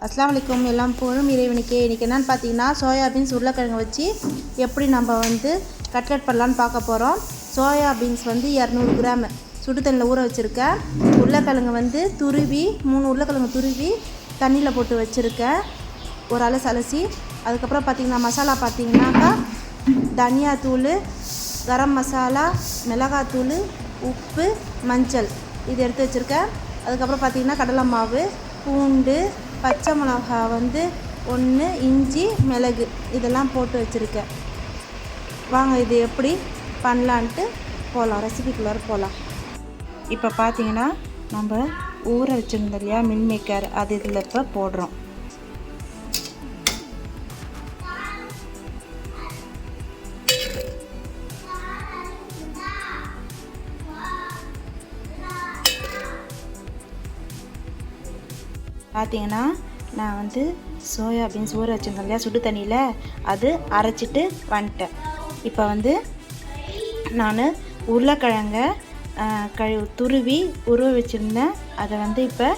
அஸ்ஸலாமு அலைக்கும். எல்லாம் புகழும் இறைவனுக்கே. இன்றைக்கி என்னென்னு பார்த்தீங்கன்னா, சோயாபீன்ஸ் உருளைக்கிழங்கு வச்சு எப்படி நம்ம கட்லெட் பண்ணலான்னு பார்க்க போகிறோம். சோயாபீன்ஸ் 200 கிராம் சுடு தண்ணியில் ஊற வச்சுருக்கேன். உருளைக்கிழங்கு துருவி 3 உருளைக்கிழங்கு துருவி தண்ணியில் போட்டு வச்சுருக்கேன், ஒரு அலை சலசி. அதுக்கப்புறம் பார்த்திங்கன்னா மசாலா பார்த்திங்கனாக்கா தனியாத்தூள், கரம் மசாலா, மிளகாத்தூள், உப்பு, மஞ்சள் இது எடுத்து வச்சுருக்கேன். அதுக்கப்புறம் பார்த்திங்கன்னா கடலை மாவு, பூண்டு, பச்சை மிளகா 1, இஞ்சி, மிளகு இதெல்லாம் போட்டு வச்சுருக்கேன். வாங்க இது எப்படி பண்ணலான்ட்டு போகலாம், ரெசிபிக்குள்ளார போகலாம். இப்போ பார்த்திங்கன்னா நம்ம ஊற வச்சுருந்தோம் இல்லையா மில் மேக்கர், அது இதில் இப்போ போடுறோம். பார்த்திங்கன்னா நான் சோயாபீன்ஸ் ஊற வச்சுருந்தேன் இல்லையா சுடு தண்ணியில், அது அரைச்சிட்டு வந்துட்டேன். இப்போ நான் உருளைக்கிழங்க துருவி உருவ வச்சுருந்தேன், அதை இப்போ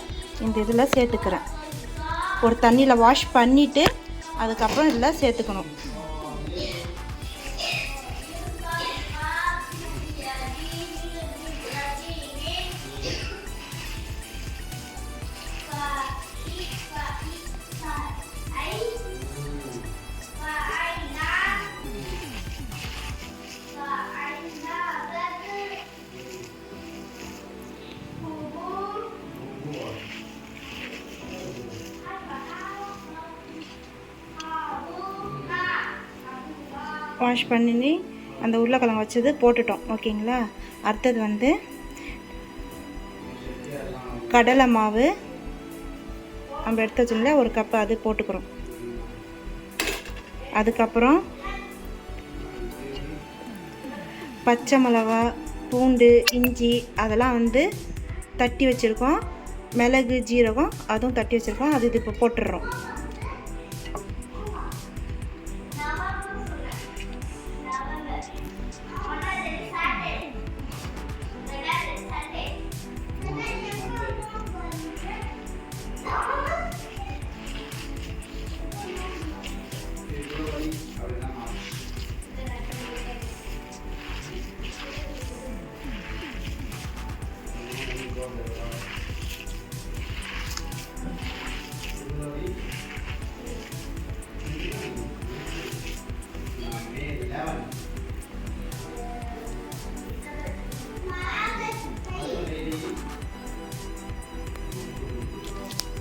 இந்த இதில் சேர்த்துக்கிறேன். ஒரு தண்ணியில் வாஷ் பண்ணிவிட்டு அதுக்கப்புறம் இதில் சேர்த்துக்கணும். வாஷ் பண்ணி அந்த உருளைக்கிழங்கு வச்சது போட்டுட்டோம், ஓகேங்களா. அடுத்தது கடலை மாவு நம்ம எடுத்து வச்சோம்ல ஒரு கப்பு, அது போட்டுக்கிறோம். அதுக்கப்புறம் பச்சை மிளகா, பூண்டு, இஞ்சி அதெல்லாம் தட்டி வச்சுருக்கோம். மிளகு, ஜீரகம் அதுவும் தட்டி வச்சுருக்கோம், அது இது இப்போ போட்டுடுறோம்.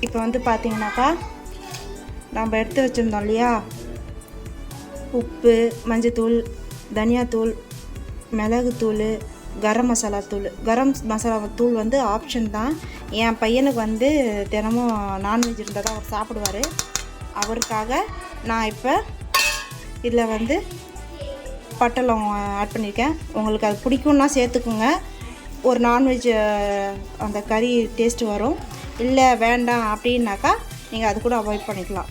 இப்போ பார்த்தீங்கன்னாக்கா நம்ம எடுத்து வச்சுருந்தோம் இல்லையா உப்பு, மஞ்சத்தூள், தனியாத்தூள், மிளகுத்தூள், கரம் மசாலா தூள் ஆப்ஷன் தான். என் பையனுக்கு தினமும் நான்வெஜ் இருந்தால் தான் அவர் சாப்பிடுவார். அவருக்காக நான் இப்போ இதில் பட்டலம் ஆட் பண்ணியிருக்கேன். உங்களுக்கு அது பிடிக்கும்னா சேர்த்துக்குங்க, ஒரு நான்வெஜ் அந்த கறி டேஸ்ட்டு வரும். இல்லை வேண்டாம் அப்படின்னாக்கா நீங்கள் அது கூட அவாய்ட் பண்ணிக்கலாம்.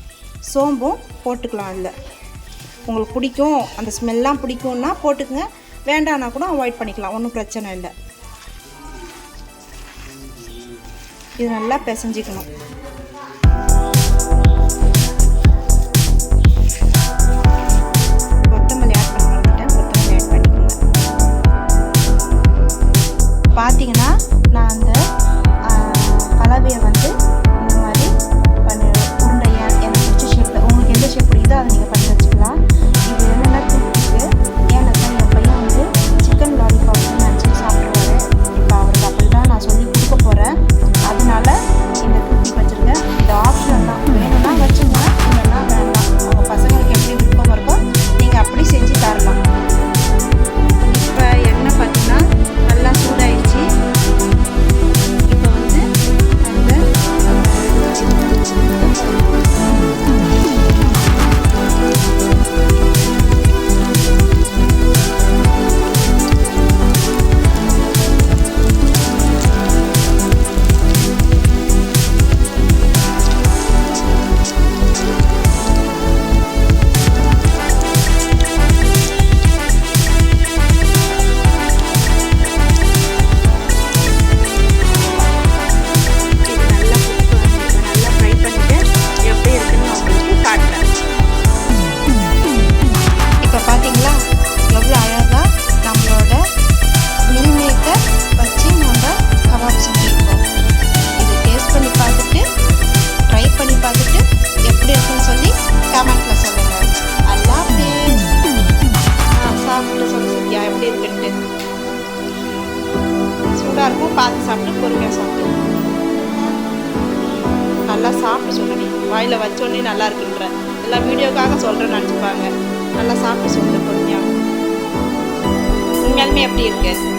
சோம்பும் போட்டுக்கலாம். இல்லை உங்களுக்கு பிடிக்கும், அந்த ஸ்மெல்லாம் பிடிக்கும்னா போட்டுக்குங்க, வேண்டான்னா கூட அவாய்ட் பண்ணிக்கலாம், ஒன்றும் பிரச்சனை இல்லை. இது நல்லா பிசைஞ்சிக்கணும். கொத்தமல்லி ஆட் பண்ணிட்டேன், கொத்தமல்லி ஆட் பண்ணிக்கோங்க. பார்த்தீங்கன்னா நான் அந்த கலவையை இந்த மாதிரி உருண்டையாக எனக்கு பிடிச்ச ஷேப்பில், உங்களுக்கு எந்த ஷேப் பிடிக்குதோ அதை நீங்கள் பண்ணி வச்சுக்கலாம். இது என்னென்னா தூக்கிட்டு ஏன்னாக்கா என் பையன் சிக்கன் லாலிபாப் நினச்சி சாப்பிடுவாரு. இப்போ அவருக்கு அப்படி தான் நான் சொல்லி கொடுக்க போகிறேன். அதனால இந்த தூக்கி வச்சுருக்கேன். இந்த ஆப்ஷன் தான், வேணும்னா வச்சுங்க, இல்லைன்னா வேண்டாம். அவங்க பசங்களுக்கு எப்படி விருப்பம் இருக்கோ நீங்கள் அப்படி செஞ்சு தரலாம். இப்போ எண்ணெய் பார்த்தீங்கன்னா நல்லா சூடாயிடுச்சு. இப்போ வாயில் வச்சோடனே நல்லா இருக்குன்ற எல்லாம் வீடியோக்காக சொல்கிறேன்னு நினச்சிப்பாங்க. நல்லா சாப்பிட்டு சொல்கிறேன் பொறுமையாக. உண்மையாலுமே எப்படி இருக்குது?